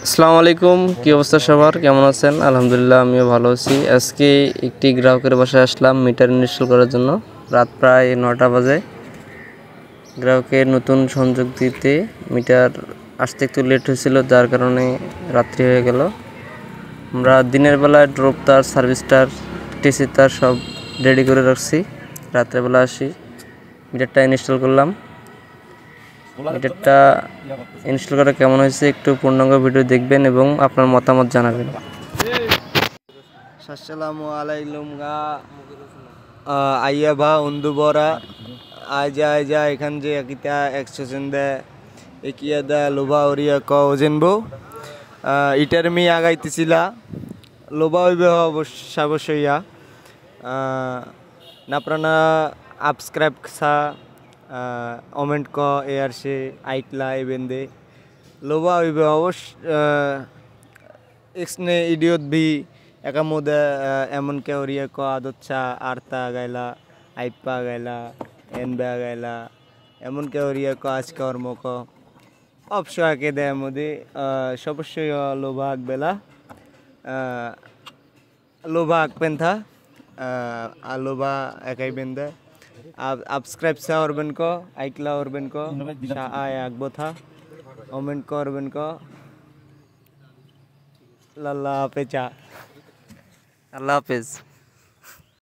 আসসালামু আলাইকুম, কি অবস্থা সবার? কেমন আছেন? আলহামদুলিল্লাহ, আমিও ভালো আছি। আজকে একটি গ্রাহকের বাসায় আসলাম মিটার ইনস্টল করার জন্য। রাত প্রায় 9টা বাজে। গ্রাহকের নতুন সংযোগ দিতে মিটার আসতে একটু লেট হয়েছিল, যার কারণে রাত্রি হয়ে গেল। আমরা দিনের বেলায় ড্রপ তার, সার্ভিস তার, টিসি তার সব রেডি করে রাখছি। রাত্রেবেলা আসি, মিটারটা ইনস্টল করলাম। মিটারটা ইনস্টল করা কেমন হয়েছে একটু পূর্ণাঙ্গ ভিডিও দেখবেন এবং আপনার মতামত জানাবেন। Assalamu alaikum ga আইয়া বা উন্দু বরা আইজা এখান যে কিতা এক্সটেনশন দে একিয়া দা লোবা ওরিয়া ক ওজেনবো ইটার মি আগাইতেছিলা লোবা হইবে অবশ্যইয়া নাপ্রানা সাবস্ক্রাইব সা কমেন্ট ক এয়ার সে আইটলা এবেন্দে লোবা হইবে এক্সনে ইডিয়ত ভি একা মধ্যে এমন কে ওরিয়া ক আদচ্ছা আর্তা গাইলা আইপা গাইলা এনবা গাইলা এমন কে ওরিয়া ক আজকা কর্ম ক অবশ্যই দেয় মধ্যে সবশ্যই লোভা বেলা লোভা আঁকবেন থা লোভা একাই বেন্দে সাবস্ক্রাইব সা করবেন ক আইকলা করবেন ক আয় আঁকবো থা কমেন্ট করবেন ক লাল্লা পেঁচা আল্লাহ হাফেজ।